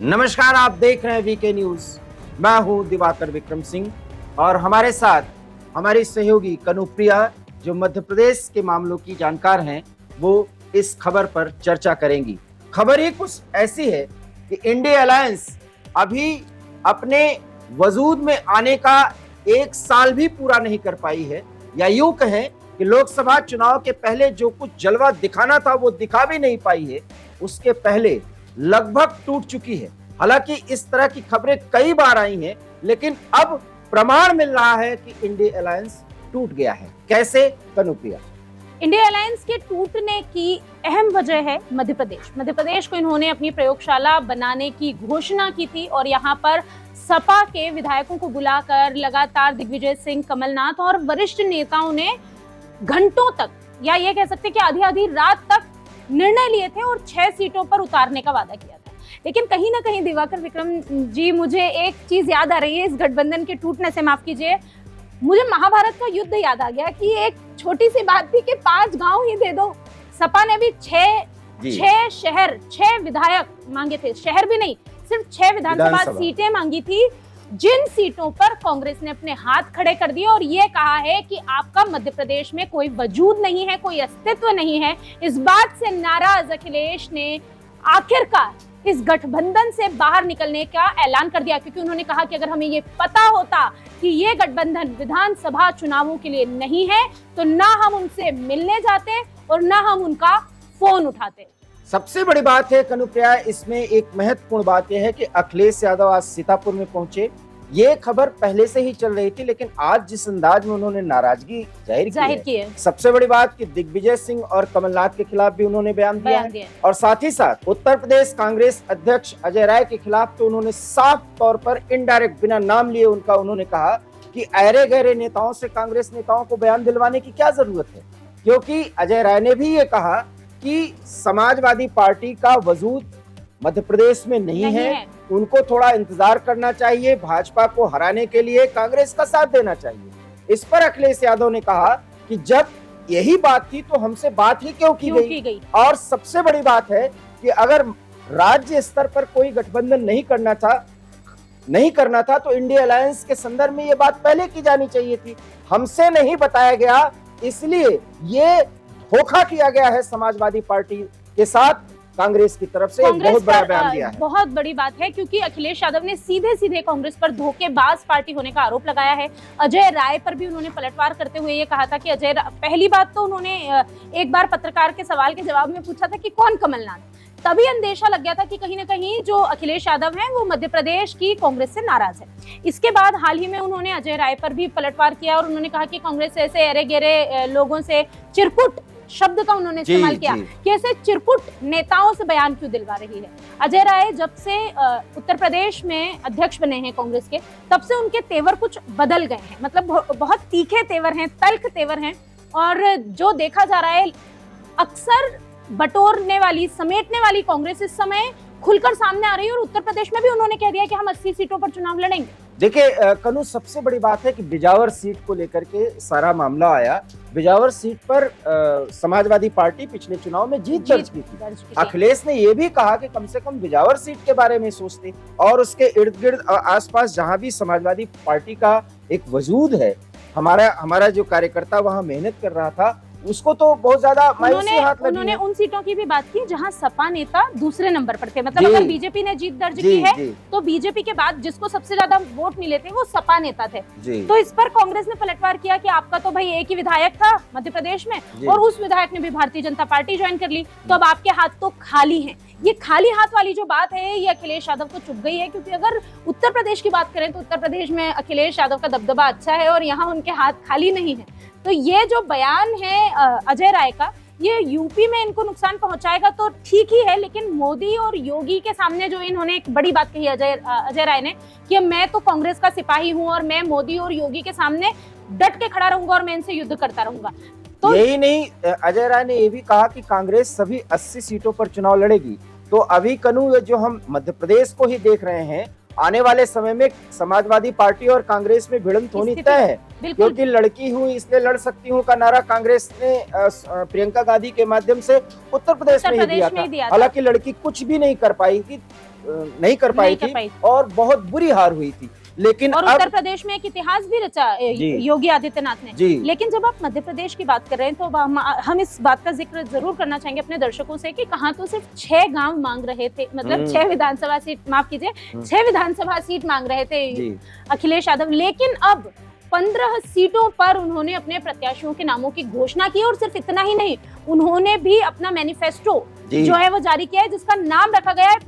नमस्कार, आप देख रहे हैं वीके न्यूज। मैं हूं दिवाकर विक्रम सिंह और हमारे साथ हमारी सहयोगी कनुप्रिया, जो मध्य प्रदेश के मामलों की जानकार हैं, वो इस खबर पर चर्चा करेंगी। खबर ही कुछ ऐसी है कि इंडिया अलायंस अभी अपने वजूद में आने का 1 साल भी पूरा नहीं कर पाई है, या यूं कहें कि लोकसभा चुनाव के पहले जो कुछ जलवा दिखाना था वो दिखा भी नहीं पाई है, उसके पहले लगभग टूट चुकी है। हालांकि इस तरह की खबरें कई बार आई हैं, लेकिन अब प्रमाण मिल रहा है कि इंडिया अलायंस टूट गया है। कैसे, कनुप्रिया? इंडिया अलायंस के टूटने की अहम वजह है मध्य प्रदेश। मध्य प्रदेश को इन्होंने अपनी प्रयोगशाला बनाने की घोषणा की थी और यहाँ पर सपा के विधायकों को बुलाकर लगातार दिग्विजय सिंह, कमलनाथ और वरिष्ठ नेताओं ने घंटों तक, या ये कह सकते कि आधी आधी रात तक निर्णय लिए थे और 6 सीटों पर उतारने का वादा किया था। लेकिन कहीं ना कहीं दिवाकर विक्रम जी, मुझे एक चीज याद आ रही है इस गठबंधन के टूटने से, माफ कीजिए, मुझे महाभारत का युद्ध याद आ गया कि एक छोटी सी बात थी कि 5 गांव ही दे दो। सपा ने भी 6 शहर, 6 विधायक मांगे थे, शहर भी नहीं, सिर्फ 6 विधानसभा सीटें मांगी थी, जिन सीटों पर कांग्रेस ने अपने हाथ खड़े कर दिए और ये कहा है कि आपका मध्य प्रदेश में कोई वजूद नहीं है, कोई अस्तित्व नहीं है। इस बात से नाराज अखिलेश ने आखिरकार इस गठबंधन से बाहर निकलने का ऐलान कर दिया, क्योंकि उन्होंने कहा कि अगर हमें ये पता होता कि ये गठबंधन विधानसभा चुनावों के लिए नहीं है तो ना हम उनसे मिलने जाते और ना हम उनका फोन उठाते। सबसे बड़ी बात है कनुप्रिया, इसमें एक महत्वपूर्ण बात यह है कि अखिलेश यादव आज सीतापुर में पहुंचे। ये खबर पहले से ही चल रही थी, लेकिन आज जिस अंदाज में उन्होंने नाराजगी जाहिर की है। सबसे बड़ी बात कि दिग्विजय सिंह और कमलनाथ के खिलाफ भी उन्होंने बयान दिया है। और साथ ही साथ उत्तर प्रदेश कांग्रेस अध्यक्ष अजय राय के खिलाफ तो उन्होंने साफ तौर पर इनडायरेक्ट, बिना नाम लिए उनका, उन्होंने कहा कि अरे गहरे नेताओं से कांग्रेस नेताओं को बयान दिलवाने की क्या जरूरत है, क्योंकि अजय राय ने भी ये कहा कि समाजवादी पार्टी का वजूद मध्य प्रदेश में नहीं है, उनको थोड़ा इंतजार करना चाहिए, भाजपा को हराने के लिए कांग्रेस का साथ देना चाहिए। इस पर अखिलेश यादव ने कहा कि जब यही बात थी तो हमसे बात ही क्यों की गई? और सबसे बड़ी बात है कि अगर राज्य स्तर पर कोई गठबंधन नहीं करना था तो इंडिया अलायंस के संदर्भ में ये बात पहले की जानी चाहिए थी। हमसे नहीं बताया गया, इसलिए ये धोखा किया गया है समाजवादी पार्टी के साथ। कांग्रेस की तरफ से एक बहुत बड़ा बयान दिया है। बहुत बड़ी बात है, क्योंकि अखिलेश यादव ने सीधे सीधे कांग्रेस पर धोखेबाज पार्टी होने का आरोप लगाया है। अजय राय पर भी उन्होंने पलटवार करते हुए ये कहा था कि पहली बात तो उन्होंने एक बार पत्रकार के सवाल के जवाब में पूछा था कि कौन कमलनाथ, तभी अंदेशा लग गया था कि कहीं ना कहीं जो अखिलेश यादव हैं वो मध्य प्रदेश की कांग्रेस से नाराज है। इसके बाद हाल ही में उन्होंने अजय राय पर भी पलटवार किया और उन्होंने कहा कि कांग्रेस ऐसे अरे गेरे लोगों से, चिरकुट शब्द का उन्होंने इस्तेमाल किया कि ऐसे चिरकुट नेताओं से बयान क्यों दिलवा रही है। अजय राय जब से उत्तर प्रदेश में अध्यक्ष बने हैं कांग्रेस के, तब से उनके तेवर कुछ बदल गए हैं, मतलब बहुत तीखे तेवर हैं, तल्ख तेवर हैं, और जो देखा जा रहा है अक्सर बटोरने वाली, समेटने वाली कांग्रेस इस समय खुलकर सामने आ रही है और उत्तर प्रदेश में भी उन्होंने कह दिया कि हम 80 सीटों पर चुनाव लड़ेंगे। देखिए कनु, सबसे बड़ी बात है कि बिजावर सीट को लेकर के सारा मामला आया। बिजावर सीट पर समाजवादी पार्टी पिछले चुनाव में जीत दर्ज की थी। अखिलेश ने यह भी कहा कि कम से कम बिजावर सीट के बारे में सोचते, और उसके इर्द गिर्द आसपास जहां भी समाजवादी पार्टी का एक वजूद है, हमारा जो कार्यकर्ता वहां मेहनत कर रहा था, उसको तो बहुत ज्यादा मायूसी हाथ लगी। उन्होंने उन सीटों की भी बात की जहां सपा नेता दूसरे नंबर पर थे, मतलब अगर बीजेपी ने जीत दर्ज की है तो बीजेपी के बाद जिसको सबसे ज्यादा वोट मिले थे वो सपा नेता थे। तो इस पर कांग्रेस ने पलटवार किया कि आपका तो भाई एक ही विधायक था मध्य प्रदेश में और उस विधायक ने भी भारतीय जनता पार्टी ज्वाइन कर ली, तो अब आपके हाथ तो खाली हैं। ये खाली हाथ वाली जो बात है ये अखिलेश यादव को चुभ गई है, क्योंकि अगर उत्तर प्रदेश की बात करें तो उत्तर प्रदेश में अखिलेश यादव का दबदबा अच्छा है और यहाँ उनके हाथ खाली नहीं है। तो ये जो बयान है अजय राय का, ये यूपी में इनको नुकसान पहुंचाएगा तो ठीक ही है, लेकिन मोदी और योगी के सामने जो इन्होंने एक बड़ी बात कही अजय राय ने कि मैं तो कांग्रेस का सिपाही हूं और मैं मोदी और योगी के सामने डट के खड़ा रहूंगा और मैं इनसे युद्ध करता रहूंगा। तो यही नहीं, अजय राय ने ये भी कहा कि कांग्रेस सभी 80 सीटों पर चुनाव लड़ेगी। तो अभी कनु, जो हम मध्य प्रदेश को ही देख रहे हैं आने वाले समय में समाजवादी पार्टी और कांग्रेस में भिड़ंत होनी स्थिति- तय है, बिल्कुल क्योंकि लड़की हूँ इसलिए लड़ सकती हूँ का नारा कांग्रेस ने प्रियंका गांधी के माध्यम से उत्तर प्रदेश में ही दिया था। हालांकि लड़की कुछ भी नहीं कर पाई थी, नहीं कर पाई थी और बहुत बुरी हार हुई थी। लेकिन और उत्तर प्रदेश में एक इतिहास भी रचा योगी आदित्यनाथ ने। लेकिन जब आप मध्य प्रदेश की बात कर रहे हैं तो हम इस बात का जिक्र जरूर करना चाहेंगे अपने दर्शकों से कि कहाँ तो सिर्फ 6 गांव मांग रहे थे, मतलब 6 विधानसभा सीट, माफ कीजिए 6 विधानसभा सीट मांग रहे थे अखिलेश यादव, लेकिन अब 15 सीटों पर उन्होंने अपने प्रत्याशियों के नामों की घोषणा की। और सिर्फ इतना ही नहीं, उन्होंने भी अपना मैनिफेस्टो जो है वो जारी किया है, जिसका नाम रखा गया है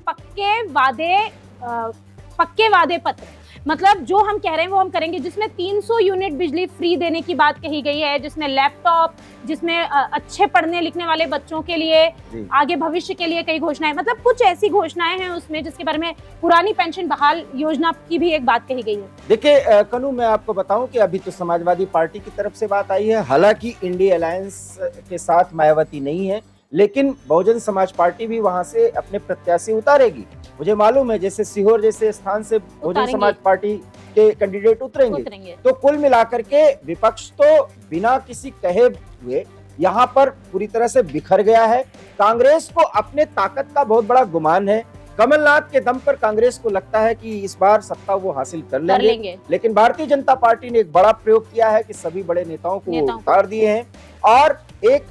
पक्के वादे पत्र। मतलब जो हम कह रहे हैं वो हम करेंगे, जिसमें 300 यूनिट बिजली फ्री देने की बात कही गई है, जिसमें लैपटॉप, जिसमें अच्छे पढ़ने लिखने वाले बच्चों के लिए आगे भविष्य के लिए कई घोषणाएं, मतलब कुछ ऐसी घोषणाएं हैं उसमें जिसके बारे में पुरानी पेंशन बहाल योजना की भी एक बात कही गई है। देखिए कनू, मैं आपको बताऊं कि अभी तो समाजवादी पार्टी की तरफ से बात आई है, हालांकि इंडिया अलायंस के साथ मायावती नहीं है, लेकिन बहुजन समाज पार्टी भी वहां से अपने प्रत्याशी उतारेगी। मुझे मालूम है जैसे सीहोर जैसे स्थान से बहुजन समाज पार्टी के कैंडिडेट उतरेंगे। तो कुल मिलाकर के विपक्ष तो बिना किसी कहे हुए यहाँ पर पूरी तरह से बिखर गया है। कांग्रेस को अपने ताकत का बहुत बड़ा गुमान है। कमलनाथ के दम पर कांग्रेस को लगता है कि इस बार सत्ता वो हासिल कर लेंगे। लेकिन भारतीय जनता पार्टी ने एक बड़ा प्रयोग किया है कि सभी बड़े नेताओं को उतार दिए हैं और एक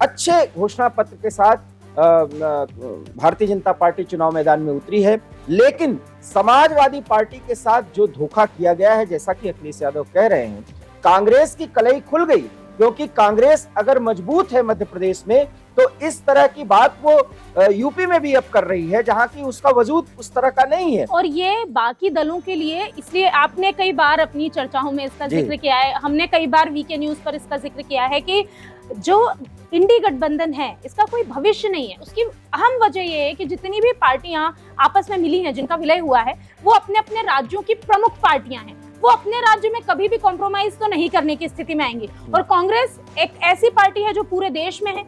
अच्छे घोषणा पत्र के साथ भारतीय जनता पार्टी चुनाव मैदान में उतरी है। लेकिन समाजवादी पार्टी के साथ जो धोखा किया गया है, जैसा कि अखिलेश यादव कह रहे हैं, कांग्रेस की कलई खुल गई, क्योंकि कांग्रेस अगर मजबूत है मध्य प्रदेश में तो इस तरह की बात वो यूपी में भी अब कर रही है, जहां की उसका वजूद उस तरह का नहीं है। और ये बाकी दलों के लिए, इसलिए आपने कई बार अपनी चर्चाओं में इसका जिक्र किया है, हमने कई बार वीके न्यूज पर इसका जिक्र किया है कि जो इंडी गठबंधन है इसका कोई भविष्य नहीं है। उसकी अहम वजह ये है कि जितनी भी पार्टियां आपस में मिली हैं, जिनका विलय हुआ है, वो अपने अपने राज्यों की प्रमुख पार्टियां हैं। वो अपने राज्य में कभी भी कॉम्प्रोमाइज तो नहीं करने की स्थिति में आएंगी। और कांग्रेस एक ऐसी पार्टी है जो पूरे देश में है,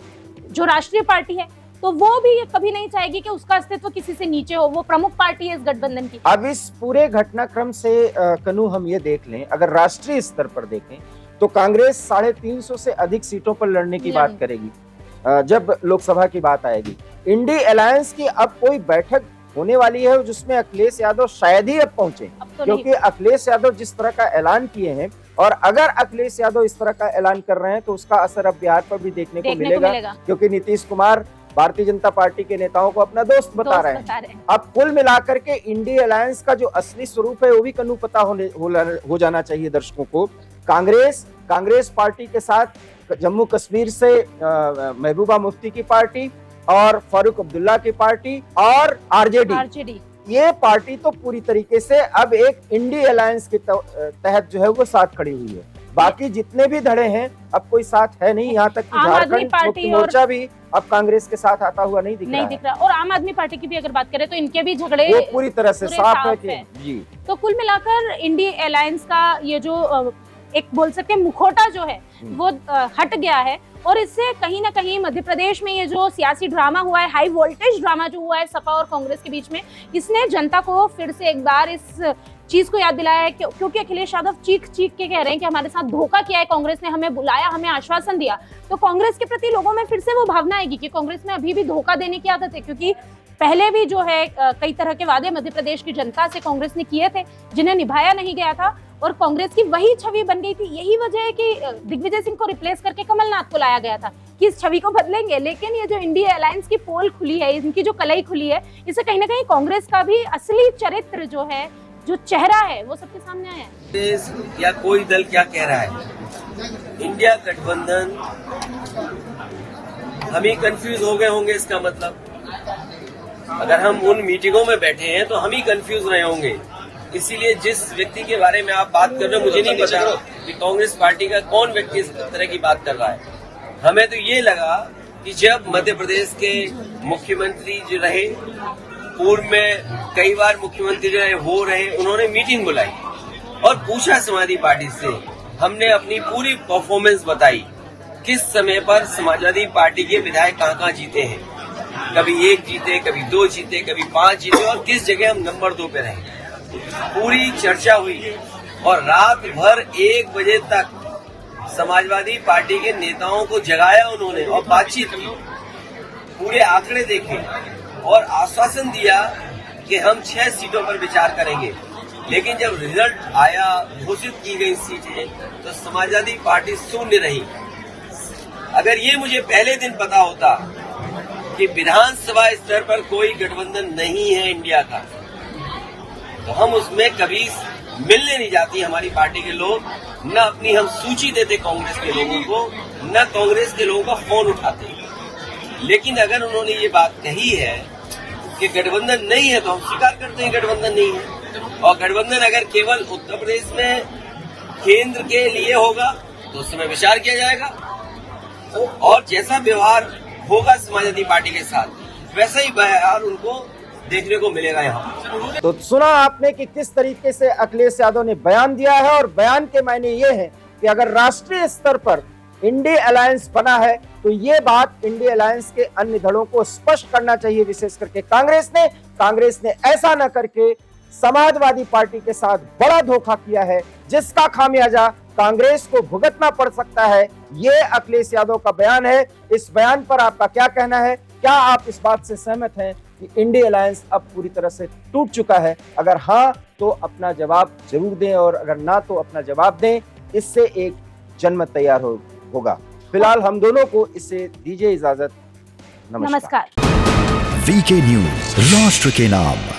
जो राष्ट्रीय पार्टी है, तो वो भी ये कभी नहीं चाहेगी कि उसका अस्तित्व किसी से नीचे हो। वो प्रमुख पार्टी है इस गठबंधन की। अब इस पूरे घटनाक्रम से कनू हम ये देख लें, अगर राष्ट्रीय स्तर पर देखें तो कांग्रेस 350 से अधिक सीटों पर लड़ने की बात करेगी जब लोकसभा की बात आएगी। इंडी अलायंस की अब कोई बैठक होने वाली है जिसमें अखिलेश यादव शायद ही अब पहुंचे, क्योंकि अखिलेश यादव जिस तरह का ऐलान किए हैं, और अगर अखिलेश यादव इस तरह का ऐलान कर रहे हैं तो उसका असर अब बिहार पर भी देखने को मिलेगा, क्योंकि नीतीश कुमार भारतीय जनता पार्टी के नेताओं को अपना दोस्त बता रहे हैं। अब कुल मिलाकर के इंडी अलायंस का जो असली स्वरूप है वो भी कनू पता हो जाना चाहिए दर्शकों को। कांग्रेस पार्टी के साथ जम्मू कश्मीर से महबूबा मुफ्ती की पार्टी और फारूक अब्दुल्ला की पार्टी और आरजेडी, ये पार्टी तो पूरी तरीके से अब एक इंडी अलायंस के तहत जो है वो साथ खड़ी हुई है। बाकी जितने भी धड़े हैं अब कोई साथ है नहीं, यहाँ तक कि झारखंड मुक्ति मोर्चा भी अब कांग्रेस के साथ आता हुआ नहीं दिख रहा। और आम आदमी पार्टी की भी अगर बात करें तो इनके भी झगड़े वो पूरी तरह से साफ है जी। तो कुल मिलाकर इंडी अलायंस का ये जो एक बोल सकते हैं मुखौटा जो है वो हट गया है। और इससे कहीं ना कहीं मध्य प्रदेश में ये जो सियासी ड्रामा हुआ है, हाई वोल्टेज ड्रामा जो हुआ है सपा और कांग्रेस के बीच में, इसने जनता को फिर से एक बार इस चीज को याद दिलाया है, क्योंकि अखिलेश यादव चीख के कह रहे हैं कि हमारे साथ धोखा किया है कांग्रेस ने, हमें बुलाया, हमें आश्वासन दिया। तो कांग्रेस के प्रति लोगों में फिर से वो भावना आएगी कि कांग्रेस में अभी भी धोखा देने की आदत है, क्योंकि पहले भी जो है कई तरह के वादे मध्य प्रदेश की जनता से कांग्रेस ने किए थे जिन्हें निभाया नहीं गया था, और कांग्रेस की वही छवि बन गई थी। यही वजह है कि दिग्विजय सिंह को रिप्लेस करके कमलनाथ को लाया गया था कि इस छवि को बदलेंगे। लेकिन ये जो इंडिया अलायंस की पोल खुली है, इनकी जो कलई खुली है, इससे कहीं ना कहीं कांग्रेस का भी असली चरित्र जो है, जो चेहरा है, वो सबके सामने आया है। देश या कोई दल क्या कह रहा है, इंडिया गठबंधन, हम ही कंफ्यूज हो गए होंगे। इसका मतलब अगर हम उन मीटिंगों में बैठे हैं तो हम ही कंफ्यूज रहे होंगे। इसीलिए जिस व्यक्ति के बारे में आप बात कर रहे हो, मुझे नहीं पता कि कांग्रेस पार्टी का कौन व्यक्ति इस तरह की बात कर रहा है। हमें तो ये लगा कि जब मध्य प्रदेश के मुख्यमंत्री जो रहे, पूर्व में कई बार मुख्यमंत्री जो हो रहे, उन्होंने मीटिंग बुलाई और पूछा समाजवादी पार्टी से, हमने अपनी पूरी परफॉर्मेंस बताई, किस समय पर समाजवादी पार्टी के विधायक कहाँ जीते हैं, कभी 1 जीते, कभी 2 जीते, कभी 5 जीते, और किस जगह हम नंबर 2 पे रहे। पूरी चर्चा हुई और रात भर 1 बजे तक समाजवादी पार्टी के नेताओं को जगाया उन्होंने और बातचीत की, पूरे आंकड़े देखे और आश्वासन दिया कि हम 6 सीटों पर विचार करेंगे। लेकिन जब रिजल्ट आया, घोषित की गई सीटें, तो समाजवादी पार्टी शून्य रही। अगर ये मुझे पहले दिन पता होता कि विधानसभा स्तर पर कोई गठबंधन नहीं है इंडिया का, तो हम उसमें कभी मिलने नहीं जाती हमारी पार्टी के लोग, न अपनी हम सूची देते कांग्रेस के लोगों को, न कांग्रेस के लोगों का फोन उठाते। लेकिन अगर उन्होंने ये बात कही है कि गठबंधन नहीं है, तो हम स्वीकार करते हैं गठबंधन नहीं है। और गठबंधन अगर केवल उत्तर प्रदेश में केंद्र के लिए होगा तो उस समय विचार किया जाएगा, और जैसा व्यवहार होगा समाजवादी पार्टी के साथ वैसा ही व्यवहार उनको देखने को मिलेगा यहाँ। तो सुना आपने कि किस तरीके से अखिलेश यादव ने बयान दिया है, और बयान के मायने ये है कि अगर राष्ट्रीय स्तर पर इंडिया अलायंस बना है तो ये बात इंडिया अलायंस के अन्य दलों को स्पष्ट करना चाहिए, विशेष करके कांग्रेस ने ऐसा न करके समाजवादी पार्टी के साथ बड़ा धोखा किया है, जिसका खामियाजा कांग्रेस को भुगतना पड़ सकता है। ये अखिलेश यादव का बयान है। इस बयान पर आपका क्या कहना है? क्या आप इस बात से सहमत हैं कि इंडिया अलायंस अब पूरी तरह से टूट चुका है? अगर हाँ तो अपना जवाब जरूर दें, और अगर ना तो अपना जवाब दें। इससे एक जनमत तैयार होगा। फिलहाल हम दोनों को इससे दीजिए इजाजत। नमस्कार। वीके न्यूज, राष्ट्र के नाम।